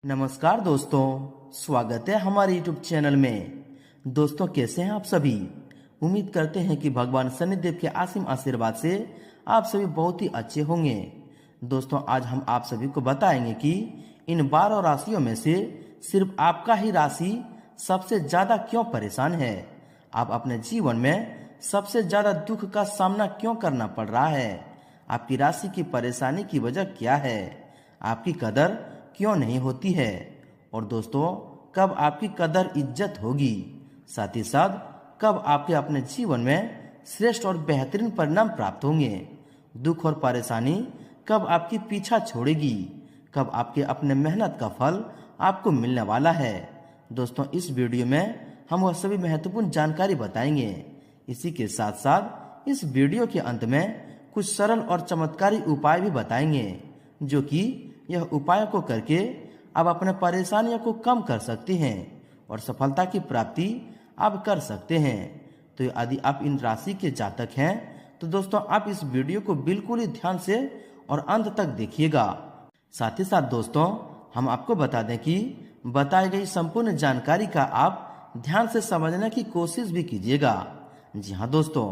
नमस्कार दोस्तों, स्वागत है हमारे YouTube चैनल में। दोस्तों, कैसे हैं आप सभी? उम्मीद करते हैं कि भगवान शनिदेव के असीम आशीर्वाद से आप सभी बहुत ही अच्छे होंगे। दोस्तों, आज हम आप सभी को बताएंगे कि इन 12 राशियों में से सिर्फ आपका ही राशि सबसे ज्यादा क्यों परेशान है। आप अपने जीवन में सबसे ज्यादा दुख का सामना क्यों करना पड़ रहा है। आपकी राशि की परेशानी की वजह क्या है, आपकी कदर क्यों नहीं होती है, और दोस्तों कब आपकी कदर इज्जत होगी। साथ ही साथ कब आपके अपने जीवन में श्रेष्ठ और बेहतरीन परिणाम प्राप्त होंगे। दुख और परेशानी कब आपकी पीछा छोड़ेगी, कब आपके अपने मेहनत का फल आपको मिलने वाला है। दोस्तों, इस वीडियो में हम वह सभी महत्वपूर्ण जानकारी बताएंगे। इसी के साथ साथ इस वीडियो के अंत में कुछ सरल और चमत्कारी उपाय भी बताएंगे, जो कि यह उपायों को करके आप अपने परेशानियों को कम कर सकते हैं और सफलता की प्राप्ति आप कर सकते हैं। तो यदि आप इन राशि के जातक हैं तो दोस्तों आप इस वीडियो को बिल्कुल ही ध्यान से और अंत तक देखिएगा। साथ ही साथ दोस्तों हम आपको बता दें कि बताई गई संपूर्ण जानकारी का आप ध्यान से समझने की कोशिश भी कीजिएगा। जी हाँ दोस्तों,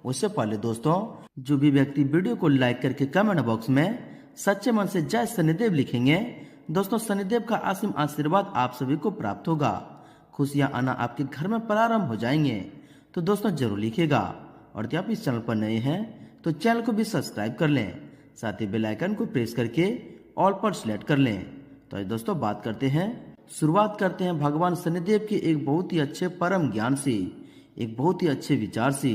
उससे पहले दोस्तों जो भी व्यक्ति वीडियो को लाइक करके कमेंट बॉक्स में सच्चे मन से जय शनिदेव लिखेंगे, दोस्तों शनिदेव का असीम आशीर्वाद आप सभी को प्राप्त होगा। खुशियां आना आपके घर में प्रारंभ हो जाएंगे। तो दोस्तों जरूर लिखिएगा, और यदि आप इस चैनल पर नए हैं तो चैनल को भी सब्सक्राइब कर लें, साथ ही बेल आइकन को प्रेस करके ऑल पर सिलेक्ट कर लें। तो दोस्तों बात करते हैं, शुरुआत करते हैं भगवान शनिदेव के एक बहुत ही अच्छे परम ज्ञान से, एक बहुत ही अच्छे विचार से,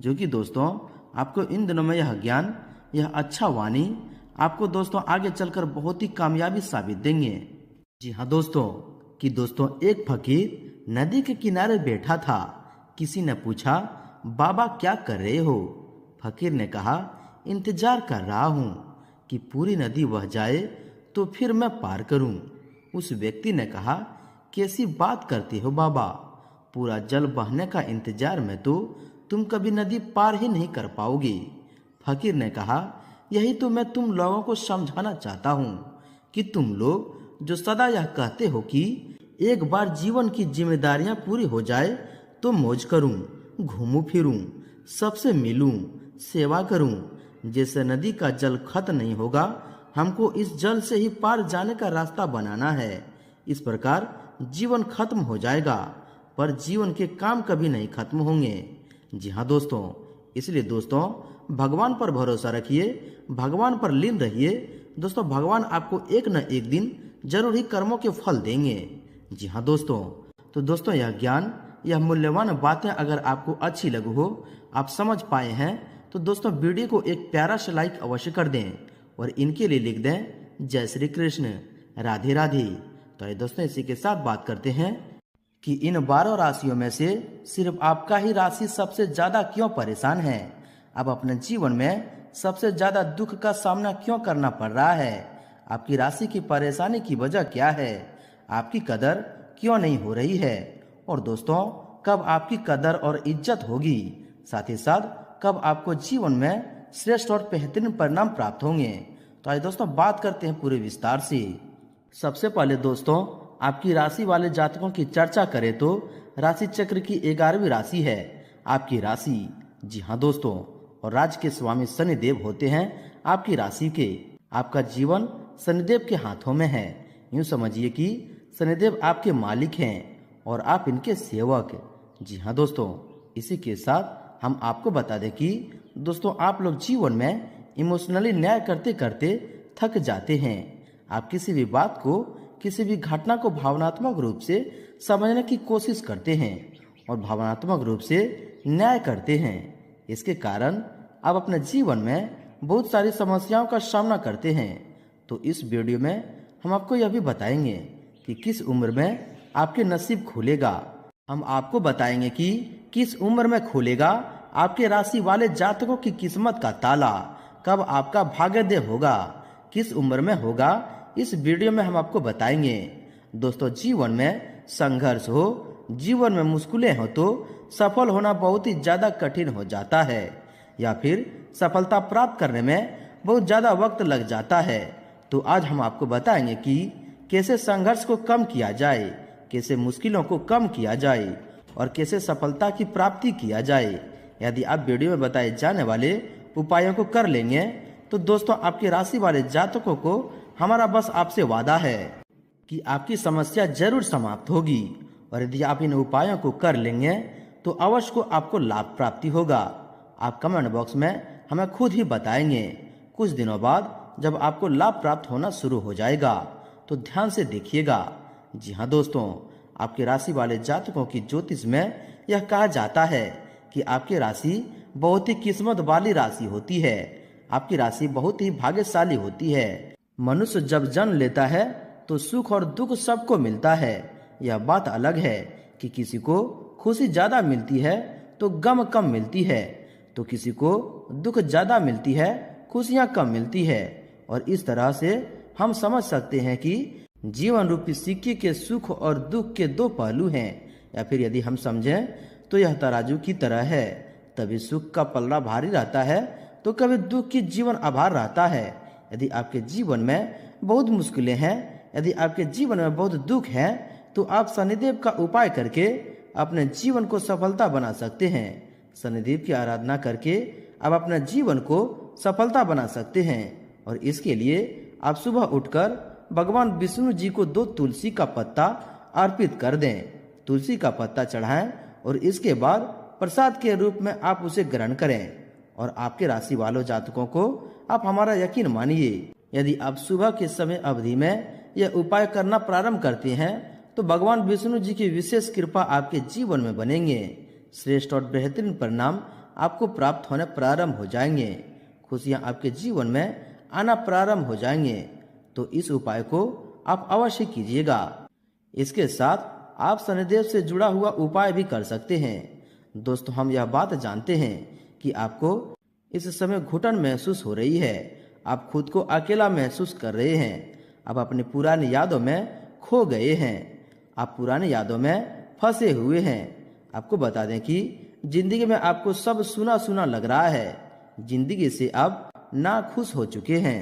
जो कि दोस्तों आपको इन दिनों में यह ज्ञान, यह अच्छा वाणी आपको दोस्तों आगे चलकर बहुत ही कामयाबी साबित देंगे। जी हाँ दोस्तों, कि दोस्तों एक फकीर नदी के किनारे बैठा था। किसी ने पूछा, बाबा क्या कर रहे हो? फकीर ने कहा, इंतजार कर रहा हूँ कि पूरी नदी बह जाए तो फिर मैं पार करूँ। उस व्यक्ति ने कहा, कैसी बात करते हो बाबा, पूरा जल बहने का इंतजार में तो तुम कभी नदी पार ही नहीं कर पाओगे। फकीर ने कहा, यही तो मैं तुम लोगों को समझाना चाहता हूँ कि तुम लोग जो सदा यह कहते हो कि एक बार जीवन की जिम्मेदारियां पूरी हो जाए तो मौज करूं, घूमूं फिरूं, सबसे मिलूं, सेवा करूं। जैसे नदी का जल खत्म नहीं होगा, हमको इस जल से ही पार जाने का रास्ता बनाना है। इस प्रकार जीवन खत्म हो जाएगा, पर जीवन के काम कभी नहीं खत्म होंगे। जी हाँ दोस्तों, इसलिए दोस्तों भगवान पर भरोसा रखिए, भगवान पर लीन रहिए। दोस्तों भगवान आपको एक न एक दिन जरूर ही कर्मों के फल देंगे। जी हाँ दोस्तों, तो दोस्तों यह ज्ञान, यह मूल्यवान बातें अगर आपको अच्छी लगी हो, आप समझ पाए हैं, तो दोस्तों वीडियो को एक प्यारा सा लाइक अवश्य कर दें और इनके लिए लिख दें जय श्री कृष्ण, राधे राधे। तो ये दोस्तों इसी के साथ बात करते हैं कि इन 12 राशियों में से सिर्फ आपका ही राशि सबसे ज्यादा क्यों परेशान है। आप अपने जीवन में सबसे ज्यादा दुख का सामना क्यों करना पड़ रहा है। आपकी राशि की परेशानी की वजह क्या है, आपकी कदर क्यों नहीं हो रही है, और दोस्तों कब आपकी कदर और इज्जत होगी। साथ ही साथ कब आपको जीवन में श्रेष्ठ और बेहतरीन परिणाम प्राप्त होंगे। तो आइए दोस्तों बात करते हैं पूरे विस्तार से। सबसे पहले दोस्तों आपकी राशि वाले जातकों की चर्चा करें तो राशि चक्र की 11वीं राशि है आपकी राशि। जी हाँ दोस्तों, और राज्य के स्वामी शनिदेव होते हैं आपकी राशि के। आपका जीवन शनिदेव के हाथों में है। यूं समझिए कि शनिदेव आपके मालिक हैं और आप इनके सेवक। जी हाँ दोस्तों, इसी के साथ हम आपको बता दें कि दोस्तों आप लोग जीवन में इमोशनली न्याय करते करते थक जाते हैं। आप किसी भी बात को, किसी भी घटना को भावनात्मक रूप से समझने की कोशिश करते हैं और भावनात्मक रूप से न्याय करते हैं। इसके कारण आप अपने जीवन में बहुत सारी समस्याओं का सामना करते हैं। तो इस वीडियो में हम आपको यह भी बताएंगे कि किस उम्र में आपके नसीब खुलेगा। हम आपको बताएंगे कि किस उम्र में खुलेगा आपके राशि वाले जातकों की किस्मत का ताला, कब आपका भाग्योदय होगा, किस उम्र में होगा, इस वीडियो में हम आपको बताएंगे। दोस्तों जीवन में संघर्ष हो, जीवन में मुश्किलें हो तो सफल होना बहुत ही ज्यादा कठिन हो जाता है, या फिर सफलता प्राप्त करने में बहुत ज्यादा वक्त लग जाता है। तो आज हम आपको बताएंगे कि कैसे संघर्ष को कम किया जाए, कैसे मुश्किलों को कम किया जाए और कैसे सफलता की प्राप्ति किया जाए। यदि आप वीडियो में बताए जाने वाले उपायों को कर लेंगे तो दोस्तों आपकी राशि वाले जातकों को हमारा बस आपसे वादा है कि आपकी समस्या जरूर समाप्त होगी। और यदि आप इन उपायों को कर लेंगे तो अवश्य को आपको लाभ प्राप्ति होगा। आप कमेंट बॉक्स में हमें खुद ही बताएंगे। कुछ दिनों बाद जब आपको लाभ प्राप्त होना शुरू हो जाएगा तो ध्यान से देखिएगा। जी हाँ दोस्तों, आपकी राशि वाले जातकों की ज्योतिष में यह कहा जाता है कि आपकी राशि बहुत ही किस्मत वाली राशि होती है। आपकी राशि बहुत ही भाग्यशाली होती है। मनुष्य जब जन्म लेता है तो सुख और दुख सबको मिलता है। यह बात अलग है कि किसी को खुशी ज्यादा मिलती है तो गम कम मिलती है, तो किसी को दुख ज्यादा मिलती है, खुशियां कम मिलती है। और इस तरह से हम समझ सकते हैं कि जीवन रूपी सिक्के के सुख और दुख के दो पहलू हैं। या फिर यदि हम समझें तो यह तराजू की तरह है, तभी सुख का पलड़ा भारी रहता है तो कभी दुख की जीवन आभार रहता है। यदि आपके जीवन में बहुत मुश्किलें हैं, यदि आपके जीवन में बहुत दुख है तो आप शनिदेव का उपाय करके अपने जीवन को सफलता बना सकते हैं। शनिदेव की आराधना करके आप अपने जीवन को सफलता बना सकते हैं। और इसके लिए आप सुबह उठकर भगवान विष्णु जी को 2 तुलसी का पत्ता अर्पित कर दें। तुलसी का पत्ता चढ़ाएं और इसके बाद प्रसाद के रूप में आप उसे ग्रहण करें। और आपके राशि वालों जातकों को आप हमारा यकीन मानिए, यदि आप सुबह के समय अवधि में यह उपाय करना प्रारंभ करते हैं तो भगवान विष्णु जी की विशेष कृपा आपके जीवन में बनेंगे। श्रेष्ठ और बेहतरीन परिणाम आपको प्राप्त होने प्रारंभ हो जाएंगे। खुशियां आपके जीवन में आना प्रारंभ हो जाएंगे। तो इस उपाय को आप अवश्य कीजिएगा। इसके साथ आप शनिदेव से जुड़ा हुआ उपाय भी कर सकते हैं। दोस्तों, हम यह बात जानते हैं कि आपको इस समय घुटन महसूस हो रही है, आप खुद को अकेला महसूस कर रहे हैं, आप अपनी पुरानी यादों में खो गए हैं, आप पुरानी यादों में फंसे हुए हैं। आपको बता दें कि जिंदगी में आपको सब सुना सुना लग रहा है, जिंदगी से आप नाखुश हो चुके हैं,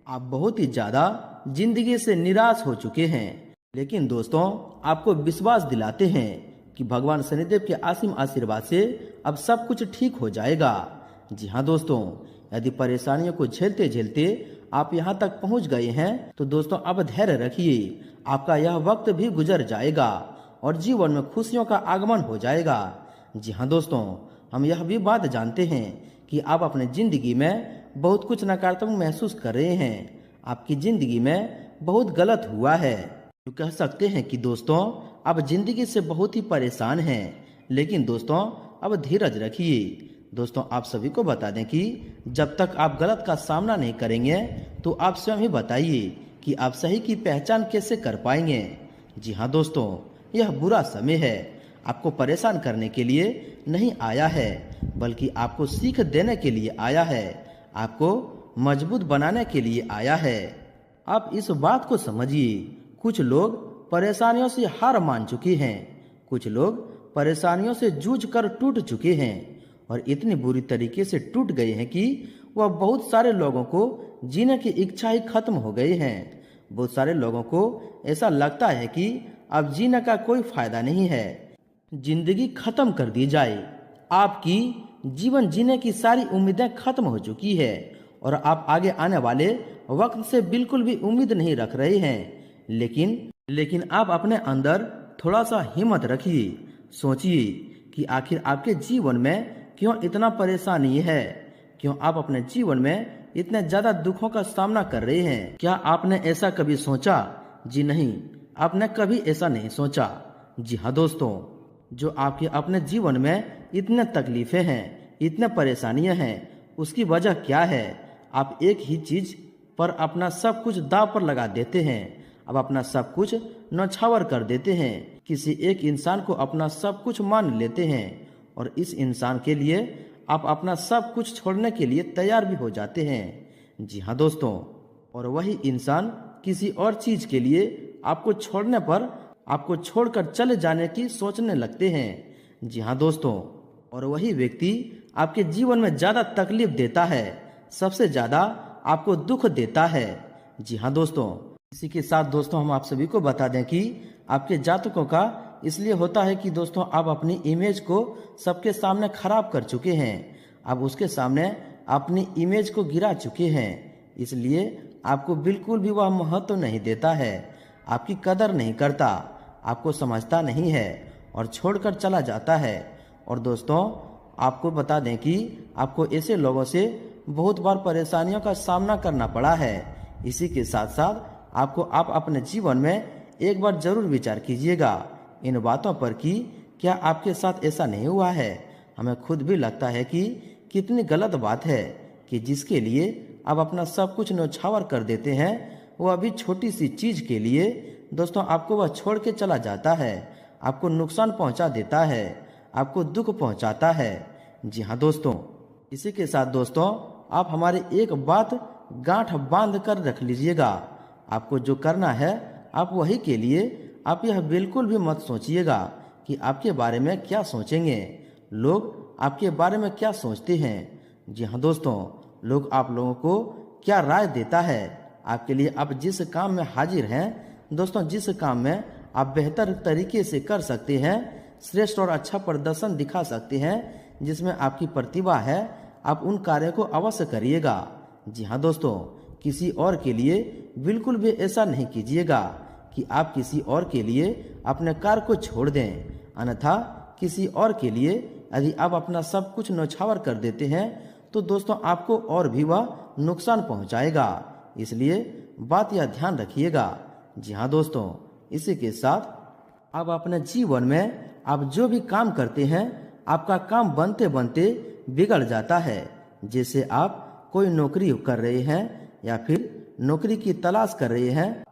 आप बहुत ही ज्यादा जिंदगी से निराश हो चुके हैं। लेकिन दोस्तों, आपको विश्वास दिलाते हैं कि भगवान शनिदेव के असीम आशीर्वाद से अब सब कुछ ठीक हो जाएगा। जी हाँ दोस्तों, यदि परेशानियों को झेलते झेलते आप यहाँ तक पहुँच गए हैं तो दोस्तों अब धैर्य रखिए, आपका यह वक्त भी गुजर जाएगा और जीवन में खुशियों का आगमन हो जाएगा। जी हाँ दोस्तों, हम यह भी बात जानते हैं कि आप अपने जिंदगी में बहुत कुछ नकारात्मक महसूस कर रहे हैं, आपकी जिंदगी में बहुत गलत हुआ है। तो कह सकते हैं कि दोस्तों आप जिंदगी से बहुत ही परेशान हैं। लेकिन दोस्तों अब धीरज रखिए। दोस्तों, आप सभी को बता दें कि जब तक आप गलत का सामना नहीं करेंगे तो आप स्वयं ही बताइए कि आप सही की पहचान कैसे कर पाएंगे। जी हाँ दोस्तों, यह बुरा समय है, आपको परेशान करने के लिए नहीं आया है, बल्कि आपको सीख देने के लिए आया है, आपको मजबूत बनाने के लिए आया है। आप इस बात को समझिए, कुछ लोग परेशानियों से हार मान चुके हैं, कुछ लोग परेशानियों से जूझ कर टूट चुके हैं और इतनी बुरी तरीके से टूट गए हैं कि वह बहुत सारे लोगों को जीने की इच्छा ही खत्म हो गई है। बहुत सारे लोगों को ऐसा लगता है कि अब जीने का कोई फायदा नहीं है, जिंदगी खत्म कर दी जाए। आपकी जीवन जीने की सारी उम्मीदें खत्म हो चुकी है और आप आगे आने वाले वक्त से बिल्कुल भी उम्मीद नहीं रख रहे हैं। लेकिन आप अपने अंदर थोड़ा सा हिम्मत रखिए, सोचिए कि आखिर आपके जीवन में क्यों इतना परेशानी है, क्यों आप अपने जीवन में इतने ज्यादा दुखों का सामना कर रहे हैं। क्या आपने ऐसा कभी सोचा? जी नहीं, आपने कभी ऐसा नहीं सोचा। जी हाँ दोस्तों, जो आपके अपने जीवन में इतने तकलीफें हैं, इतने परेशानियां हैं, उसकी वजह क्या है? आप एक ही चीज पर अपना सब कुछ दांव पर लगा देते हैं, आप अपना सब कुछ नौछावर कर देते हैं, किसी एक इंसान को अपना सब कुछ मान लेते हैं और इस इंसान के लिए आप अपना सब कुछ छोड़ने के लिए तैयार भी हो जाते हैं। जी हाँ दोस्तों, और वही इंसान किसी और चीज के लिए आपको छोड़ने पर आपको छोड़कर चले जाने की सोचने लगते हैं। जी हाँ दोस्तों, और वही व्यक्ति आपके जीवन में ज्यादा तकलीफ देता है, सबसे ज्यादा आपको दुख देता है। जी हाँ दोस्तों, इसी के साथ दोस्तों हम आप सभी को बता दें कि आपके जातकों का इसलिए होता है कि दोस्तों आप अपनी इमेज को सबके सामने खराब कर चुके हैं, आप उसके सामने अपनी इमेज को गिरा चुके हैं, इसलिए आपको बिल्कुल भी वह महत्व नहीं देता है, आपकी कदर नहीं करता, आपको समझता नहीं है और छोड़कर चला जाता है। और दोस्तों आपको बता दें कि आपको ऐसे लोगों से बहुत बार परेशानियों का सामना करना पड़ा है। इसी के साथ साथ आप अपने जीवन में एक बार जरूर विचार कीजिएगा इन बातों पर कि क्या आपके साथ ऐसा नहीं हुआ है। हमें खुद भी लगता है कि कितनी गलत बात है कि जिसके लिए आप अपना सब कुछ न्यौछावर कर देते हैं, वो अभी छोटी सी चीज के लिए दोस्तों आपको वह छोड़ के चला जाता है, आपको नुकसान पहुंचा देता है, आपको दुख पहुंचाता है। जी हाँ दोस्तों, इसी के साथ दोस्तों आप हमारी एक बात गांठ बांध कर रख लीजिएगा। आपको जो करना है आप वही के लिए आप यह बिल्कुल भी मत सोचिएगा कि आपके बारे में क्या सोचेंगे, लोग आपके बारे में क्या सोचते हैं। जी हाँ दोस्तों, लोग आप लोगों को क्या राय देता है आपके लिए, आप जिस काम में हाजिर हैं दोस्तों, जिस काम में आप बेहतर तरीके से कर सकते हैं, श्रेष्ठ और अच्छा प्रदर्शन दिखा सकते हैं, जिसमें आपकी प्रतिभा है, आप उन कार्यों को अवश्य करिएगा। जी हाँ दोस्तों, किसी और के लिए बिल्कुल भी ऐसा नहीं कीजिएगा कि आप किसी और के लिए अपने कार्य को छोड़ दें, अन्यथा किसी और के लिए यदि आप अपना सब कुछ न्यौछावर कर देते हैं तो दोस्तों आपको और भी वह नुकसान पहुंचाएगा, इसलिए बात यह ध्यान रखिएगा। जी हाँ दोस्तों, इसी के साथ आप अपने जीवन में आप जो भी काम करते हैं आपका काम बनते बनते बिगड़ जाता है। जैसे आप कोई नौकरी कर रहे हैं या फिर नौकरी की तलाश कर रहे हैं,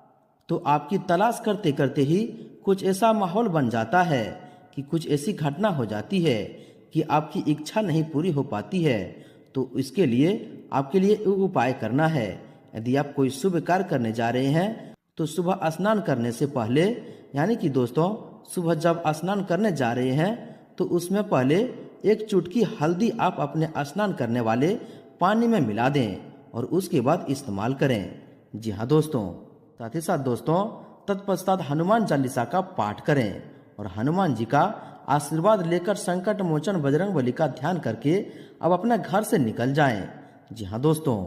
तो आपकी तलाश करते करते ही कुछ ऐसा माहौल बन जाता है कि कुछ ऐसी घटना हो जाती है कि आपकी इच्छा नहीं पूरी हो पाती है। तो इसके लिए आपके लिए एक उपाय करना है। यदि आप कोई शुभ कार्य करने जा रहे हैं तो सुबह स्नान करने से पहले, यानी कि दोस्तों सुबह जब स्नान करने जा रहे हैं तो उसमें पहले एक चुटकी हल्दी आप अपने स्नान करने वाले पानी में मिला दें और उसके बाद इस्तेमाल करें। जी हाँ दोस्तों, साथ ही साथ दोस्तों तत्पश्चात हनुमान चालीसा का पाठ करें और हनुमान जी का आशीर्वाद लेकर संकट मोचन बजरंगबली का ध्यान करके अब अपने घर से निकल जाएं। जी हाँ दोस्तों,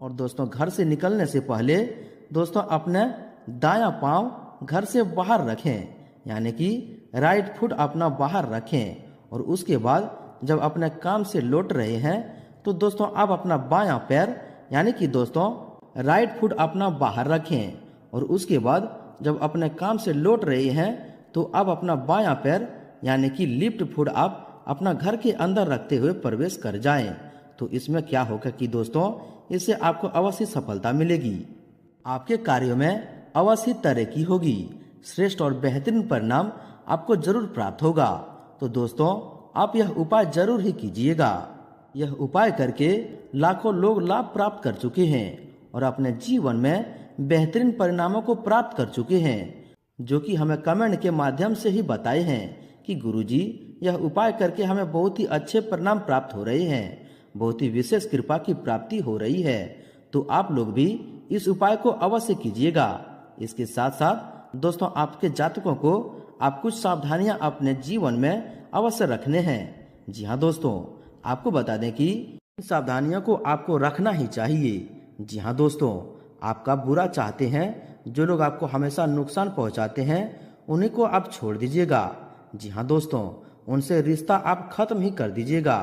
और दोस्तों घर से निकलने से पहले दोस्तों अपने दायां पांव घर से बाहर रखें, यानी कि राइट फुट अपना बाहर रखें और उसके बाद जब अपने काम से लौट रहे हैं तो दोस्तों आप अपना बायां पैर, यानी कि दोस्तों राइट फुट अपना बाहर रखें और उसके बाद जब अपने काम से लौट रहे हैं तो आप अपना बायां पैर, यानी कि लेफ्ट फुट आप अपना घर के अंदर रखते हुए प्रवेश कर जाएं। तो इसमें क्या होगा कि दोस्तों इससे आपको अवश्य सफलता मिलेगी, आपके कार्यों में अवश्य तरक्की होगी, श्रेष्ठ और बेहतरीन परिणाम आपको जरूर प्राप्त होगा। तो दोस्तों आप यह उपाय जरूर ही कीजिएगा। यह उपाय करके लाखों लोग लाभ प्राप्त कर चुके हैं और अपने जीवन में बेहतरीन परिणामों को प्राप्त कर चुके हैं, जो कि हमें कमेंट के माध्यम से ही बताए हैं कि गुरुजी यह उपाय करके हमें बहुत ही अच्छे परिणाम प्राप्त हो रहे हैं, बहुत ही विशेष कृपा की प्राप्ति हो रही है। तो आप लोग भी इस उपाय को अवश्य कीजिएगा। इसके साथ साथ दोस्तों आपके जातकों को आप कुछ सावधानियां अपने जीवन में अवश्य रखने हैं। जी हाँ दोस्तों, आपको बता दें कि इन सावधानियों को आपको रखना ही चाहिए। जी हाँ दोस्तों, आपका बुरा चाहते हैं, जो लोग आपको हमेशा नुकसान पहुंचाते हैं उन्हीं को आप छोड़ दीजिएगा। जी हाँ दोस्तों, उनसे रिश्ता आप खत्म ही कर दीजिएगा,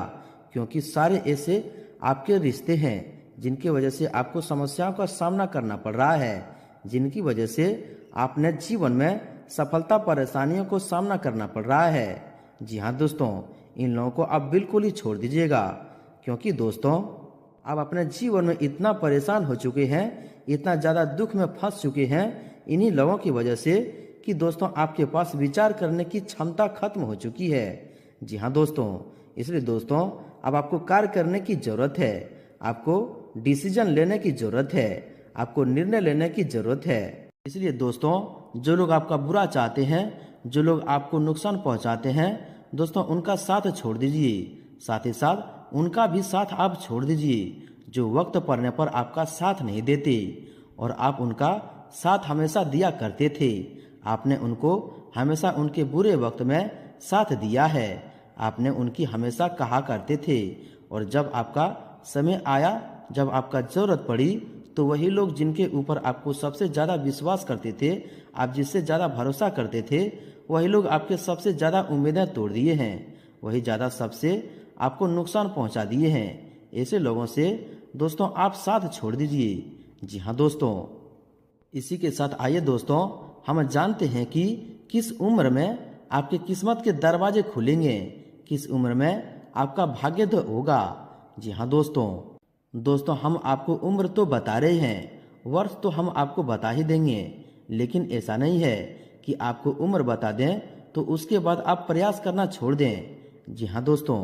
क्योंकि सारे ऐसे आपके रिश्ते हैं जिनकी वजह से आपको समस्याओं का सामना करना पड़ रहा है, जिनकी वजह से आपने जीवन में सफलता परेशानियों को सामना करना पड़ रहा है। जी हाँ दोस्तों, इन लोगों को आप बिल्कुल ही छोड़ दीजिएगा, क्योंकि दोस्तों आप अपने जीवन में इतना परेशान हो चुके हैं, इतना ज़्यादा दुख में फंस चुके हैं इन्हीं लोगों की वजह से कि दोस्तों आपके पास विचार करने की क्षमता खत्म हो चुकी है। जी हाँ दोस्तों, इसलिए दोस्तों अब आपको कार्य करने की ज़रूरत है, आपको डिसीजन लेने की ज़रूरत है, आपको निर्णय लेने की ज़रूरत है। इसलिए दोस्तों जो लोग आपका बुरा चाहते हैं, जो लोग आपको नुकसान पहुंचाते हैं दोस्तों, उनका साथ छोड़ दीजिए। साथ ही साथ उनका भी साथ आप छोड़ दीजिए जो वक्त पड़ने पर आपका साथ नहीं देते, और आप उनका साथ हमेशा दिया करते थे। आपने उनको हमेशा उनके बुरे वक्त में साथ दिया है। आपने उनकी हमेशा कहा करते थे, और जब आपका समय आया, जब आपका जरूरत पड़ी, तो वही लोग जिनके ऊपर आपको सबसे ज़्यादा विश्वास करते थे, आप जिससे ज़्यादा भरोसा करते थे, वही लोग आपके सबसे ज़्यादा उम्मीदें तोड़ दिए हैं। वही ज़्यादा सबसे आपको नुकसान पहुंचा दिए हैं। ऐसे लोगों से दोस्तों आप साथ छोड़ दीजिए। जी हाँ दोस्तों, इसी के साथ आइए दोस्तों हम जानते हैं कि किस उम्र में आपके किस्मत के दरवाजे खुलेंगे, किस उम्र में आपका भाग्योदय होगा। जी हाँ दोस्तों हम आपको उम्र तो बता रहे हैं, वर्ष तो हम आपको बता ही देंगे, लेकिन ऐसा नहीं है कि आपको उम्र बता दें तो उसके बाद आप प्रयास करना छोड़ दें। जी हाँ दोस्तों,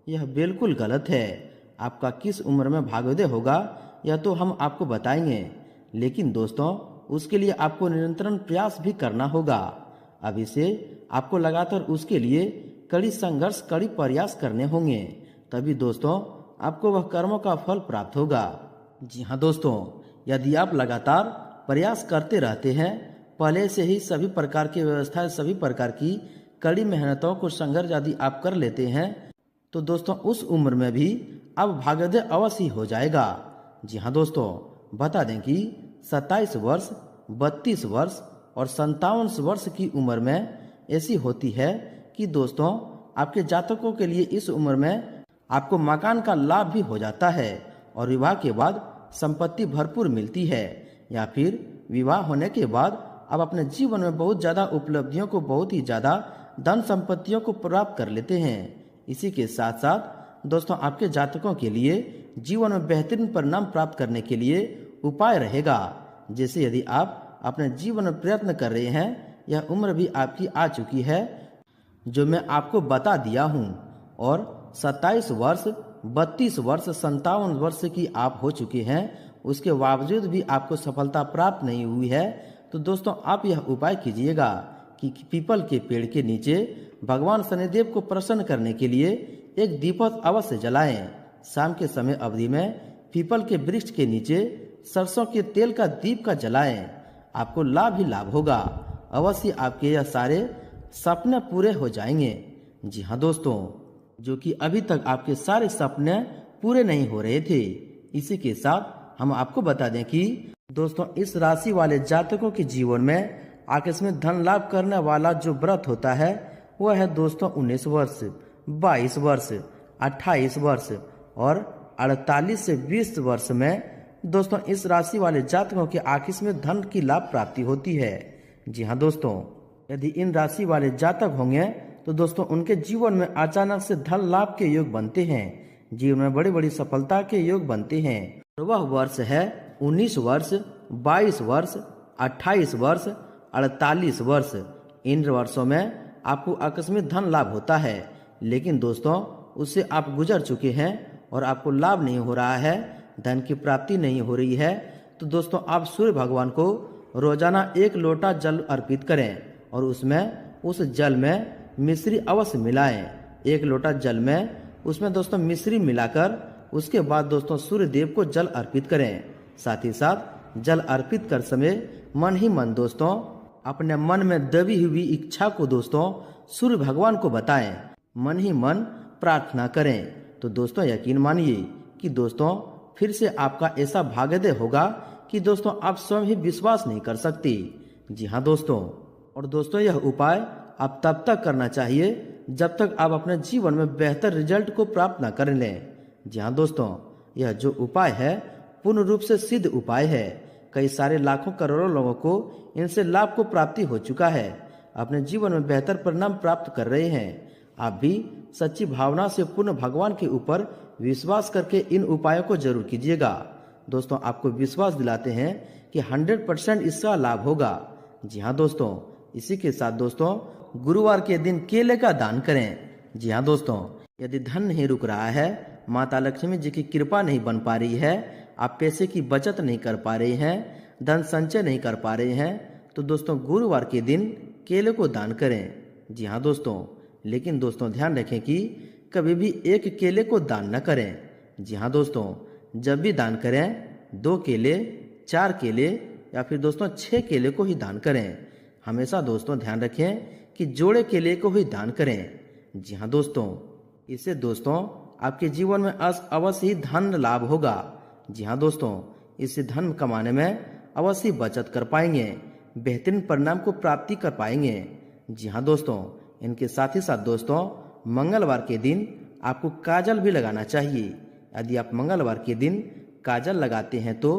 यह बिल्कुल गलत है। आपका किस उम्र में भाग्योदय होगा यह तो हम आपको बताएंगे, लेकिन दोस्तों उसके लिए आपको निरंतर प्रयास भी करना होगा। अभी से आपको लगातार उसके लिए कड़ी संघर्ष, कड़ी प्रयास करने होंगे, तभी दोस्तों आपको वह कर्मों का फल प्राप्त होगा। जी हाँ दोस्तों, यदि आप लगातार प्रयास करते रहते हैं, पहले से ही सभी प्रकार की व्यवस्थाएं, सभी प्रकार की कड़ी मेहनतों को संघर्ष यदि आप कर लेते हैं, तो दोस्तों उस उम्र में भी अब भाग्योदय अवश्य हो जाएगा। जी हाँ दोस्तों, बता दें कि 27 वर्ष, 32 वर्ष और 57 वर्ष की उम्र में ऐसी होती है कि दोस्तों आपके जातकों के लिए इस उम्र में आपको मकान का लाभ भी हो जाता है, और विवाह के बाद संपत्ति भरपूर मिलती है, या फिर विवाह होने के बाद आप अपने जीवन में बहुत ज़्यादा उपलब्धियों को, बहुत ही ज़्यादा धन संपत्तियों को प्राप्त कर लेते हैं। इसी के साथ साथ दोस्तों आपके जातकों के लिए जीवन में बेहतरीन परिणाम प्राप्त करने के लिए उपाय रहेगा। जैसे यदि आप अपने जीवन में प्रयत्न कर रहे हैं, यह उम्र भी आपकी आ चुकी है जो मैं आपको बता दिया हूँ, और 27 वर्ष, 32 वर्ष, 57 वर्ष की आप हो चुके हैं, उसके बावजूद भी आपको सफलता प्राप्त नहीं हुई है, तो दोस्तों आप यह उपाय कीजिएगा कि पीपल के पेड़ के नीचे भगवान शनिदेव को प्रसन्न करने के लिए एक दीपक अवश्य जलाएं। शाम के समय अवधि में पीपल के वृक्ष के नीचे सरसों के तेल का दीप का जलाएं। आपको लाभ ही लाभ होगा, अवश्य आपके यह सारे सपने पूरे हो जाएंगे। जी हाँ दोस्तों, जो कि अभी तक आपके सारे सपने पूरे नहीं हो रहे थे। इसी के साथ हम आपको बता दें कि दोस्तों इस राशि वाले जातकों के जीवन में आकस्मिक धन लाभ करने वाला जो व्रत होता है वह है दोस्तों 19 वर्ष, 22 वर्ष, 28 वर्ष और 48 से 20 वर्ष में दोस्तों इस राशि वाले जातकों के आकस्मिक धन की लाभ प्राप्ति होती है। जी हाँ दोस्तों, यदि इन राशि वाले जातक होंगे तो दोस्तों उनके जीवन में अचानक से धन लाभ के योग बनते हैं, जीवन में बड़ी बड़ी सफलता के योग बनते हैं। वह वर्ष है 19 वर्ष, 22 वर्ष, 28 वर्ष, 48 वर्ष। इन वर्षों में आपको आकस्मिक धन लाभ होता है, लेकिन दोस्तों उससे आप गुजर चुके हैं और आपको लाभ नहीं हो रहा है, धन की प्राप्ति नहीं हो रही है, तो दोस्तों आप सूर्य भगवान को रोजाना 1 लोटा जल अर्पित करें और उसमें उस जल में मिश्री अवश्य मिलाएं। 1 लोटा जल में उसमें दोस्तों मिश्री मिलाकर उसके बाद दोस्तों सूर्य देव को जल अर्पित करें। साथ ही साथ जल अर्पित कर समय मन ही मन दोस्तों अपने मन में दबी हुई इच्छा को दोस्तों सूर्य भगवान को बताएं, मन ही मन प्रार्थना करें। तो दोस्तों यकीन मानिए कि दोस्तों फिर से आपका ऐसा भाग्योदय होगा कि दोस्तों आप स्वयं ही विश्वास नहीं कर सकते। जी हाँ दोस्तों, और दोस्तों यह उपाय आप तब तक करना चाहिए जब तक आप अपने जीवन में बेहतर रिजल्ट को प्राप्त न कर लें। जी हाँ दोस्तों, यह जो उपाय है पूर्ण रूप से सिद्ध उपाय है। कई सारे लाखों करोड़ों लोगों को इनसे लाभ को प्राप्ति हो चुका है, अपने जीवन में बेहतर परिणाम प्राप्त कर रहे हैं। आप भी सच्ची भावना से पूर्ण भगवान के ऊपर विश्वास करके इन उपायों को जरूर कीजिएगा। दोस्तों आपको विश्वास दिलाते हैं कि 100% इसका लाभ होगा। जी हाँ दोस्तों, इसी के साथ दोस्तों गुरुवार के दिन केले का दान करें। जी हाँ दोस्तों, यदि धन नहीं रुक रहा है, माता लक्ष्मी जी की कृपा नहीं बन पा रही है, आप पैसे की बचत नहीं कर पा रहे हैं, धन संचय नहीं कर पा रहे हैं, तो दोस्तों गुरुवार के दिन केले को दान करें। जी हाँ दोस्तों, लेकिन दोस्तों ध्यान रखें कि कभी भी 1 केले को दान न करें। जी हाँ दोस्तों, जब भी दान करें 2 केले, 4 केले या फिर दोस्तों 6 केले को ही दान करें। हमेशा दोस्तों ध्यान रखें कि जोड़े केले को ही दान करें। जी हाँ दोस्तों, इससे दोस्तों आपके जीवन में अवश्य ही धन लाभ होगा। जी हाँ दोस्तों, इससे धन कमाने में अवश्य बचत कर पाएंगे, बेहतरीन परिणाम को प्राप्ति कर पाएंगे। जी हाँ दोस्तों, इनके साथ ही साथ दोस्तों मंगलवार के दिन आपको काजल भी लगाना चाहिए। यदि आप मंगलवार के दिन काजल लगाते हैं तो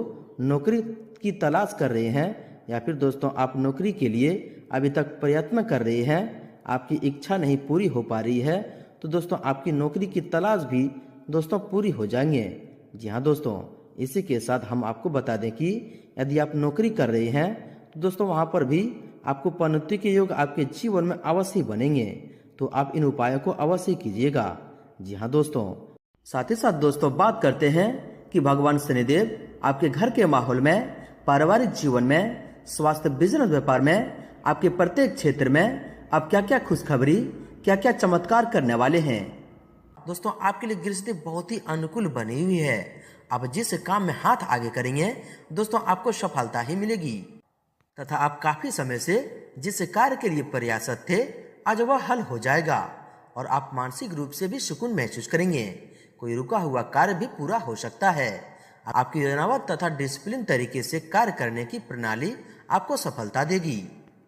नौकरी की तलाश कर रहे हैं या फिर दोस्तों आप नौकरी के लिए अभी तक प्रयत्न कर रहे हैं, आपकी इच्छा नहीं पूरी हो पा रही है, तो दोस्तों आपकी नौकरी की तलाश भी दोस्तों पूरी हो जाएंगे। जी हाँ दोस्तों, इसी के साथ हम आपको बता दें कि यदि आप नौकरी कर रहे हैं तो दोस्तों वहाँ पर भी आपको पदोन्नति के योग आपके जीवन में अवश्य बनेंगे, तो आप इन उपायों को अवश्य कीजिएगा। जी हाँ दोस्तों, साथ ही साथ दोस्तों बात करते हैं कि भगवान शनिदेव आपके घर के माहौल में, पारिवारिक जीवन में, स्वास्थ्य, बिजनेस, व्यापार में, आपके प्रत्येक क्षेत्र में आप क्या क्या खुशखबरी, क्या क्या चमत्कार करने वाले हैं। दोस्तों आपके लिए गृहस्थी बहुत ही अनुकूल बनी हुई है। आप जिस काम में हाथ आगे करेंगे दोस्तों आपको सफलता ही मिलेगी, तथा आप काफी समय से जिस कार्य के लिए प्रयासरत थे आज वह हल हो जाएगा और आप मानसिक रूप से भी सुकून महसूस करेंगे। कोई रुका हुआ कार्य भी पूरा हो सकता है। आपकी योजनाबद्ध तथा डिसिप्लिन तरीके से कार्य करने की प्रणाली आपको सफलता देगी।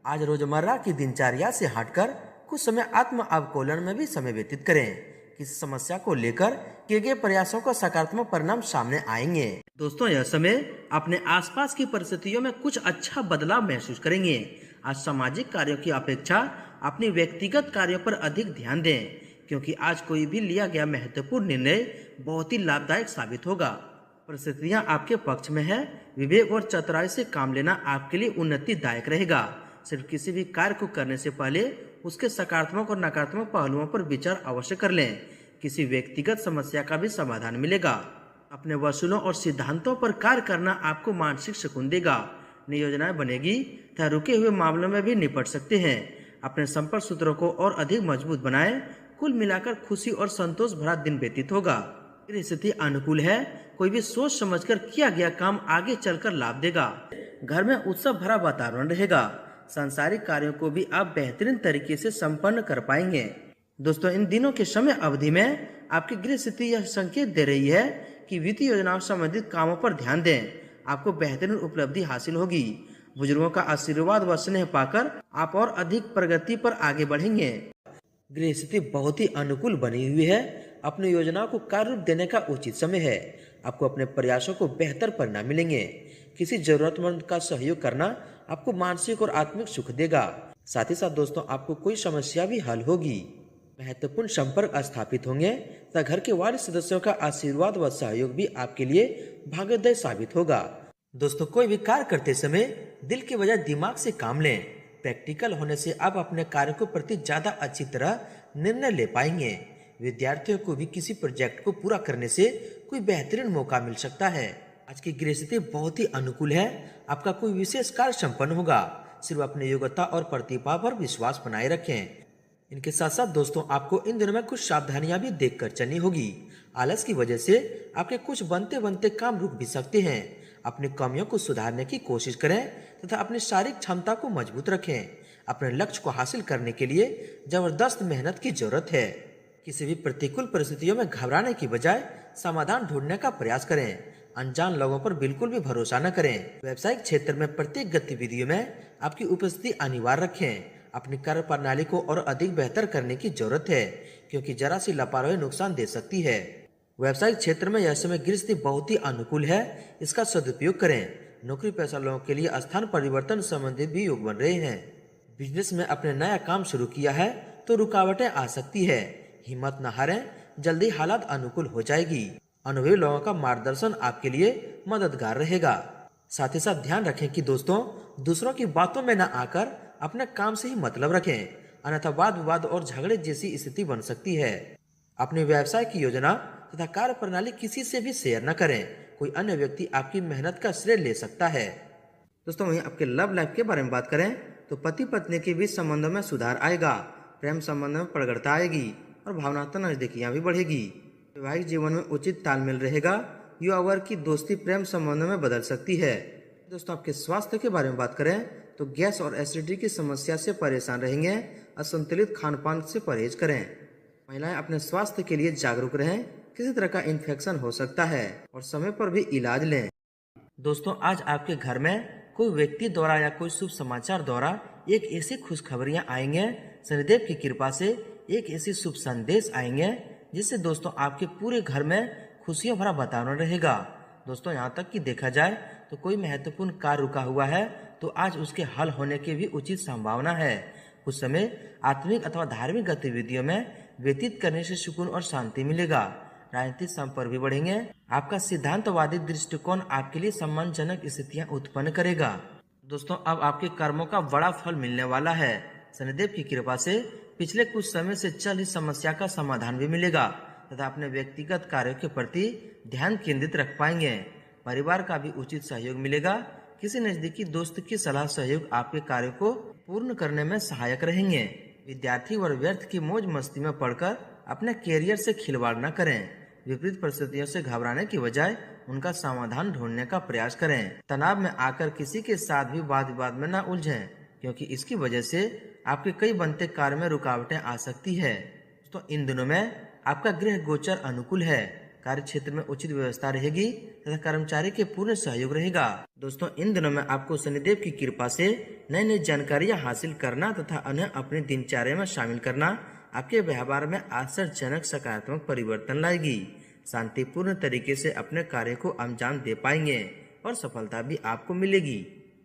आज रोजमर्रा की दिनचर्या से हटकर कुछ समय आत्म अवलोकन में भी समय व्यतीत करें। किसी समस्या को लेकर किए गए प्रयासों का सकारात्मक परिणाम सामने आएंगे। दोस्तों यह समय अपने आसपास की परिस्थितियों में कुछ अच्छा बदलाव महसूस करेंगे। आज सामाजिक कार्यों की अपेक्षा अपने व्यक्तिगत कार्यों पर अधिक ध्यान दें, क्योंकि आज कोई भी लिया गया महत्वपूर्ण निर्णय बहुत ही लाभदायक साबित होगा। परिस्थितियां आपके पक्ष में है। विवेक और चतुराई से काम लेना आपके लिए उन्नतिदायक रहेगा। सिर्फ किसी भी कार्य को करने से पहले उसके सकारात्मक और नकारात्मक पहलुओं पर विचार अवश्य कर लें। किसी व्यक्तिगत समस्या का भी समाधान मिलेगा। अपने वसूलों और सिद्धांतों पर कार्य करना आपको मानसिक सुकून देगा। नई योजनाएं बनेगी तथा रुके हुए मामलों में भी निपट सकते हैं। अपने संपर्क सूत्रों को और अधिक मजबूत बनाएं। कुल मिलाकर खुशी और संतोष भरा दिन व्यतीत होगा। स्थिति अनुकूल है। कोई भी सोच समझकर किया गया काम आगे चलकर लाभ देगा। घर में उत्सव भरा वातावरण रहेगा। सांसारिक कार्यों को भी आप बेहतरीन तरीके से संपन्न कर पाएंगे। दोस्तों इन दिनों के समय अवधि में आपकी गृह स्थिति यह संकेत दे रही है कि वित्तीय योजनाओं से संबंधित कामों पर ध्यान दें। आपको बेहतरीन उपलब्धि हासिल होगी। बुजुर्गों का आशीर्वाद व स्नेह पाकर आप और अधिक प्रगति पर आगे बढ़ेंगे। गृह स्थिति बहुत ही अनुकूल बनी हुई है। अपनी योजनाओं को कार्य रूप देने का उचित समय है। आपको अपने प्रयासों को बेहतर परिणाम मिलेंगे। किसी जरूरतमंद का सहयोग करना आपको मानसिक और आत्मिक सुख देगा। साथ ही साथ दोस्तों आपको कोई समस्या भी हल होगी। महत्वपूर्ण संपर्क स्थापित होंगे तथा घर के वरिष्ठ सदस्यों का आशीर्वाद व सहयोग भी आपके लिए भाग्यदायी साबित होगा। दोस्तों कोई भी कार्य करते समय दिल के बजाय दिमाग से काम लें। प्रैक्टिकल होने से आप अपने कार्य को प्रति ज्यादा अच्छी तरह निर्णय ले पाएंगे। विद्यार्थियों को भी किसी प्रोजेक्ट को पूरा करने से कोई बेहतरीन मौका मिल सकता है। आज की गृह स्थिति बहुत ही अनुकूल है। आपका कोई विशेष कार्य संपन्न होगा। सिर्फ अपने योग्यता और प्रतिभा पर विश्वास बनाए रखें। इनके साथ साथ दोस्तों आपको इन दिनों में कुछ सावधानियां भी देखकर चलनी होगी। आलस की वजह से आपके कुछ बनते बनते काम रुक भी सकते हैं। अपनी कमियों को सुधारने की कोशिश करें तथा अपनी शारीरिक क्षमता को मजबूत रखें। अपने लक्ष्य को हासिल करने के लिए जबरदस्त मेहनत की जरूरत है। किसी भी प्रतिकूल परिस्थितियों में घबराने की बजाय समाधान ढूंढने का प्रयास करें। अनजान लोगों पर बिल्कुल भी भरोसा न करें। व्यावसायिक क्षेत्र में प्रत्येक गतिविधियों में आपकी उपस्थिति अनिवार्य रखें। अपनी कार्य प्रणाली को और अधिक बेहतर करने की जरूरत है, क्योंकि जरा सी लापरवाही नुकसान दे सकती है। व्यावसायिक क्षेत्र में यह समय गृहस्थी बहुत ही अनुकूल है। इसका सदुपयोग करें। नौकरी पेशा लोगों के लिए स्थान परिवर्तन संबंधी भी योग बन रहे हैं। बिजनेस में अपने नया काम शुरू किया है तो रुकावटें आ सकती है। हिम्मत न हारें, जल्दी हालात अनुकूल हो जाएगी। अनुभवी लोगों का मार्गदर्शन आपके लिए मददगार रहेगा। साथ ही साथ ध्यान रखें कि दोस्तों दूसरों की बातों में न आकर अपने काम से ही मतलब रखें, अन्यथा वाद विवाद और झगड़े जैसी स्थिति बन सकती है। अपने व्यवसाय की योजना तथा कार्य प्रणाली किसी से भी शेयर न करें। कोई अन्य व्यक्ति आपकी मेहनत का श्रेय ले सकता है। दोस्तों वहीं आपके लव लाइफ के बारे में बात करें तो पति पत्नी के बीच संबंधों में सुधार आएगा। प्रेम संबंधों में प्रगाढ़ता आएगी और भावनात्मक नजदीकियां भी बढ़ेगी। वैवाहिक जीवन में उचित तालमेल रहेगा। युवा वर्ग की दोस्ती प्रेम संबंधों में बदल सकती है। दोस्तों आपके स्वास्थ्य के बारे में बात करें तो गैस और एसिडिटी की समस्या से परेशान रहेंगे। असंतुलित खान पान से परहेज करें। महिलाएं अपने स्वास्थ्य के लिए जागरूक रहें, किसी तरह का इन्फेक्शन हो सकता है और समय पर भी इलाज लें। दोस्तों आज आपके घर में कोई व्यक्ति द्वारा या कोई शुभ समाचार द्वारा एक ऐसी खुशखबरियां आएंगे, शनिदेव की कृपा से एक ऐसी शुभ संदेश आएंगे जिससे दोस्तों आपके पूरे घर में खुशियों भरा वातावरण रहेगा। दोस्तों यहाँ तक कि देखा जाए तो कोई महत्वपूर्ण कार्य रुका हुआ है तो आज उसके हल होने की भी उचित संभावना है। कुछ समय आत्मिक अथवा धार्मिक गतिविधियों में व्यतीत करने से सुकून और शांति मिलेगा। राजनीतिक संपर्क भी बढ़ेंगे। आपका सिद्धांतवादी दृष्टिकोण आपके लिए सम्मानजनक स्थितियां उत्पन्न करेगा। दोस्तों अब आपके कर्मों का बड़ा फल मिलने वाला है। शनिदेव की कृपा से पिछले कुछ समय से चल रही समस्या का समाधान भी मिलेगा तथा अपने व्यक्तिगत कार्यों के प्रति ध्यान केंद्रित रख पाएंगे। परिवार का भी उचित सहयोग मिलेगा। किसी नजदीकी दोस्त की सलाह सहयोग आपके कार्य को पूर्ण करने में सहायक रहेंगे। विद्यार्थी और व्यर्थ की मौज मस्ती में पढ़कर अपने कैरियर से खिलवाड़ न करें। विपरीत परिस्थितियों से घबराने की बजाय उनका समाधान ढूंढने का प्रयास करें। तनाव में आकर किसी के साथ भी वाद विवाद में न उलझें, क्योंकि इसकी वजह से आपके कई बनते कार्य में रुकावटें आ सकती है। तो इन दिनों में आपका गृह गोचर अनुकूल है। कार्य क्षेत्र में उचित व्यवस्था रहेगी तथा कर्मचारी के पूर्ण सहयोग रहेगा। दोस्तों इन दिनों में आपको शनिदेव की कृपा से नई नई जानकारियां हासिल करना तथा उन्हें अपनी दिनचर्या में शामिल करना आपके व्यवहार में आश्चर्यजनक सकारात्मक परिवर्तन लाएगी। शांतिपूर्ण तरीके से अपने कार्य को अंजाम दे पाएंगे और सफलता भी आपको मिलेगी।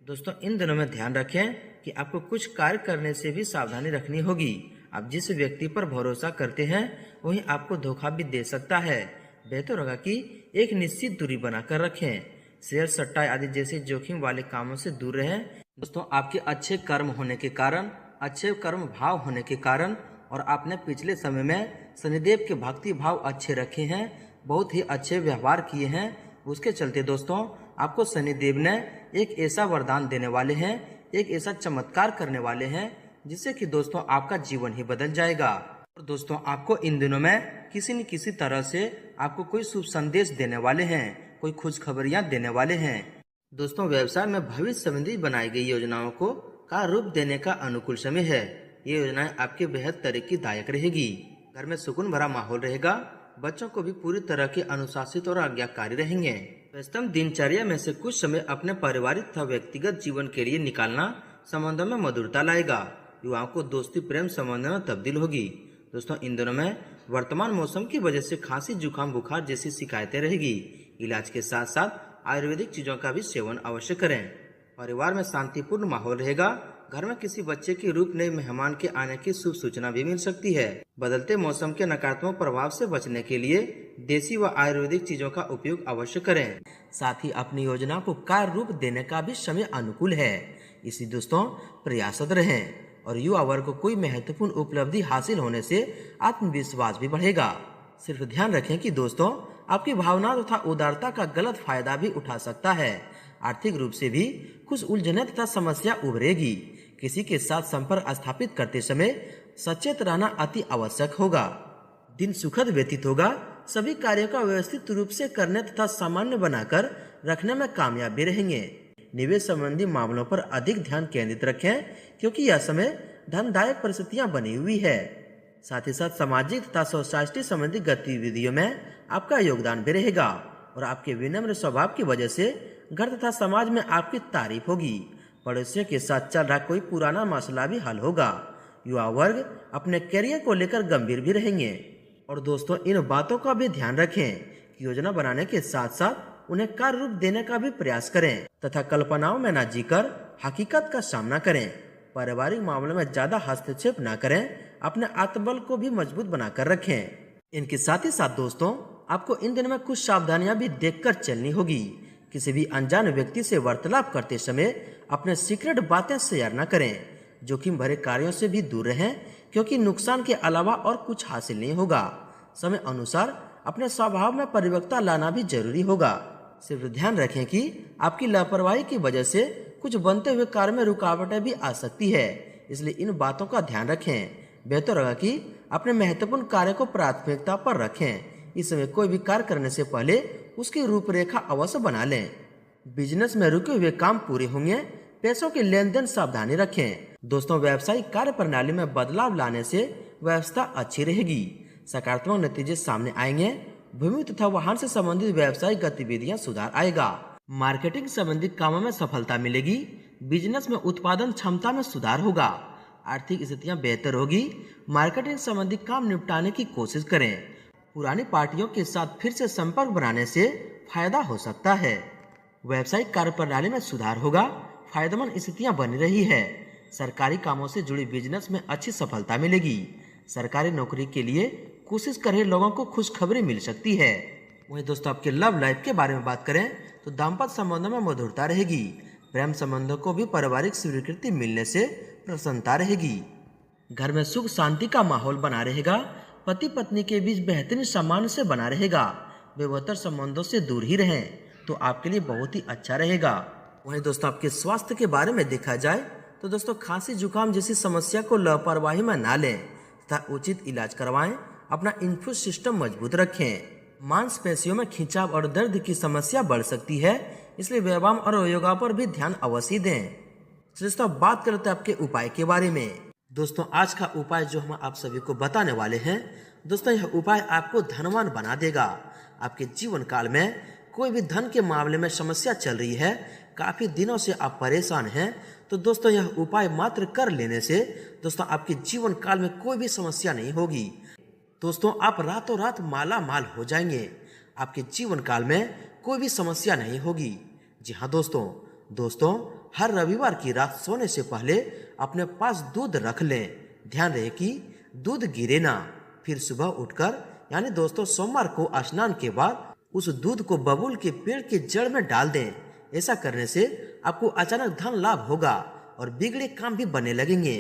दोस्तों इन दिनों में ध्यान रखें कि आपको कुछ कार्य करने से भी सावधानी रखनी होगी। आप जिस व्यक्ति पर भरोसा करते हैं वही आपको धोखा भी दे सकता है। बेहतर होगा कि एक निश्चित दूरी बनाकर रखें। शेयर सट्टा आदि जैसे जोखिम वाले कामों से दूर रहें। दोस्तों आपके अच्छे कर्म होने के कारण, अच्छे कर्म भाव होने के कारण और आपने पिछले समय में शनिदेव के भक्ति भाव अच्छे रखे हैं, बहुत ही अच्छे व्यवहार किए हैं, उसके चलते दोस्तों आपको शनिदेव ने एक ऐसा वरदान देने वाले हैं, एक ऐसा चमत्कार करने वाले हैं जिससे कि दोस्तों आपका जीवन ही बदल जाएगा। और दोस्तों आपको इन दिनों में किसी न किसी तरह से आपको कोई शुभ संदेश देने वाले हैं, कोई खुशखबरियां देने वाले हैं। दोस्तों व्यवसाय में भविष्य संबंधी बनाई गई योजनाओं को का रूप देने का अनुकूल समय है। ये योजनाएं आपके बेहद तरक्कीदायक रहेगी। घर में सुकून भरा माहौल रहेगा। बच्चों को भी पूरी तरह के अनुशासित और आज्ञाकारी रहेंगे। व्यस्तम दिनचर्या में से कुछ समय अपने पारिवारिक तथा व्यक्तिगत जीवन के लिए निकालना संबंधों में मधुरता लाएगा। युवाओं को दोस्ती प्रेम संबंध में तब्दील होगी। दोस्तों इन दिनों में वर्तमान मौसम की वजह से खांसी जुकाम बुखार जैसी शिकायतें रहेगी। इलाज के साथ साथ आयुर्वेदिक चीजों का भी सेवन अवश्य करें। परिवार में शांतिपूर्ण माहौल रहेगा। घर में किसी बच्चे के रूप में मेहमान के आने की शुभ सूचना भी मिल सकती है। बदलते मौसम के नकारात्मक प्रभाव से बचने के लिए देसी व आयुर्वेदिक चीजों का उपयोग अवश्य करें। साथ ही अपनी योजना को कार्य रूप देने का भी समय अनुकूल है। इसी दोस्तों प्रयासरत रहें और युवा वर्ग को कोई महत्वपूर्ण उपलब्धि हासिल होने से आत्मविश्वास भी बढ़ेगा। सिर्फ ध्यान रखें कि दोस्तों आपकी भावना तथा उदारता का गलत फायदा भी उठा सकता है। आर्थिक रूप से भी कुछ उलझने तथा समस्या उभरेगी। किसी के साथ संपर्क स्थापित करते समय सचेत रहना अति आवश्यक होगा। दिन सुखद व्यतीत होगा। सभी कार्यों का व्यवस्थित रूप से करने तथा सामान्य बनाकर रखने में कामयाब भी रहेंगे। निवेश संबंधी मामलों पर अधिक ध्यान केंद्रित रखें, क्योंकि यह समय धनदायक परिस्थितियां बनी हुई है। साथ ही साथ सामाजिक तथा सोसाइटी संबंधी गतिविधियों में आपका योगदान भी रहेगा और आपके विनम्र स्वभाव की वजह से घर तथा समाज में आपकी तारीफ होगी। पड़ोसियों के साथ चल रहा कोई पुराना मसला भी हल होगा। युवा वर्ग अपने करियर को लेकर गंभीर भी रहेंगे। और दोस्तों इन बातों का भी ध्यान रखें कि योजना बनाने के साथ साथ उन्हें कार्य रूप देने का भी प्रयास करें तथा कल्पनाओं में न जीकर हकीकत का सामना करें। पारिवारिक मामलों में ज्यादा हस्तक्षेप न करें। अपने आत्मबल को भी मजबूत बनाकर रखें। इनके साथ ही साथ दोस्तों आपको इन दिनों में कुछ सावधानियां भी देखकर चलनी होगी। किसी भी अनजान व्यक्ति से वार्तालाप करते समय अपने सीक्रेट बातें शेयर न करें। जोखिम भरे कार्यों से भी दूर रहें, क्योंकि नुकसान के अलावा और कुछ हासिल नहीं होगा। समय अनुसार अपने स्वभाव में परिवर्तन लाना भी जरूरी होगा। सिर्फ ध्यान रखें कि आपकी लापरवाही की वजह से कुछ बनते हुए कार्य में रुकावटें भी आ सकती है, इसलिए इन बातों का ध्यान रखें। बेहतर होगा कि अपने महत्वपूर्ण कार्य को प्राथमिकता पर रखें। इस समय कोई भी कार्य करने से पहले उसकी रूपरेखा अवश्य बना लें। बिजनेस में रुके हुए काम पूरे होंगे। पैसों के लेन देन सावधानी रखें। दोस्तों, व्यावसायिक कार्य प्रणाली में बदलाव लाने से व्यवस्था अच्छी रहेगी। सकारात्मक नतीजे सामने आएंगे। भूमि तथा वाहन से संबंधित व्यावसायिक गतिविधियां सुधार आएगा। मार्केटिंग संबंधी कामों में सफलता मिलेगी। बिजनेस में उत्पादन क्षमता में सुधार होगा। आर्थिक स्थितियां बेहतर होगी। मार्केटिंग संबंधी काम निपटाने की कोशिश करें। पुरानी पार्टियों के साथ फिर से संपर्क बनाने से फायदा हो सकता है। व्यावसायिक कार्य प्रणाली में सुधार होगा। फायदेमंद स्थितियां बनी रही है। सरकारी कामों से जुड़ी बिजनेस में अच्छी सफलता मिलेगी। सरकारी नौकरी के लिए कोशिश कर रहे लोगों को खुशखबरी मिल सकती है। वहीं दोस्तों, आपके लव लाइफ के बारे में बात करें तो दाम्पत्य संबंधों में मधुरता रहेगी। प्रेम संबंधों को भी पारिवारिक स्वीकृति मिलने से प्रसन्नता रहेगी। घर में सुख शांति का माहौल बना रहेगा। पति पत्नी के बीच बेहतरीन सम्मान से बना रहेगा। विवाहेतर संबंधों से दूर ही रहें तो आपके लिए बहुत ही अच्छा रहेगा। वहीं दोस्तों, आपके स्वास्थ्य के बारे में देखा जाए तो दोस्तों, खांसी जुकाम जैसी समस्या को लापरवाही में ना लें तथा उचित इलाज करवाएं। अपना इन्फ्यूज सिस्टम मजबूत रखें। मांसपेशियों में खिंचाव और दर्द की समस्या बढ़ सकती है, इसलिए व्यायाम और योगा पर भी ध्यान अवश्य दें। दोस्तों, बात करते हैं आपके उपाय के बारे में। दोस्तों, आज का उपाय जो हम आप सभी को बताने वाले हैं, दोस्तों यह उपाय आपको धनवान बना देगा। आपके जीवन काल में कोई भी धन के मामले में समस्या चल रही है, काफी दिनों से आप परेशान हैं, तो दोस्तों यह उपाय मात्र कर लेने से दोस्तों आपके जीवन काल में कोई भी समस्या नहीं होगी। दोस्तों, आप रातों रात माला माल हो जाएंगे। आपके जीवन काल में कोई भी समस्या नहीं होगी। जी हाँ दोस्तों, हर रविवार की रात सोने से पहले अपने पास दूध रख लें। ध्यान रहे कि दूध गिरे ना। फिर सुबह उठकर यानी दोस्तों सोमवार को स्नान के बाद उस दूध को बबूल के पेड़ के जड़ में डाल दें। ऐसा करने से आपको अचानक धन लाभ होगा और बिगड़े काम भी बनने लगेंगे।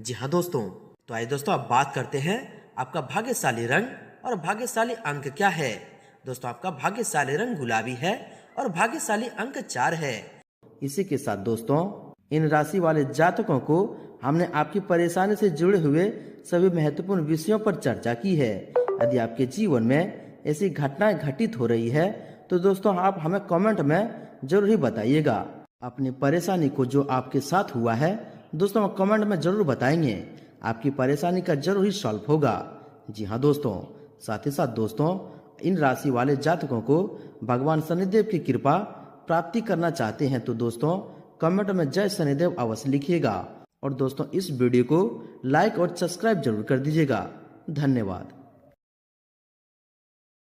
जी हाँ दोस्तों, तो आइए दोस्तों अब बात करते हैं आपका भाग्यशाली रंग और भाग्यशाली अंक क्या है। दोस्तों, आपका भाग्यशाली रंग गुलाबी है और भाग्यशाली अंक 4 है। इसी के साथ दोस्तों, इन राशि वाले जातकों को हमने आपकी परेशानी से जुड़े हुए सभी महत्वपूर्ण विषयों पर चर्चा की है। यदि आपके जीवन में ऐसी घटनाएं घटित हो रही है तो दोस्तों आप हमें कमेंट में जरूर ही बताइएगा। अपनी परेशानी को जो आपके साथ हुआ है दोस्तों हम कमेंट में जरूर बताएंगे। आपकी परेशानी का जरूर ही सॉल्व होगा। जी हाँ दोस्तों, साथ ही साथ दोस्तों इन राशि वाले जातकों को भगवान शनिदेव की कृपा प्राप्ति करना चाहते हैं तो दोस्तों कमेंट में जय शनिदेव अवश्य लिखिएगा। और दोस्तों इस वीडियो को लाइक और सब्सक्राइब जरूर कर दीजिएगा। धन्यवाद।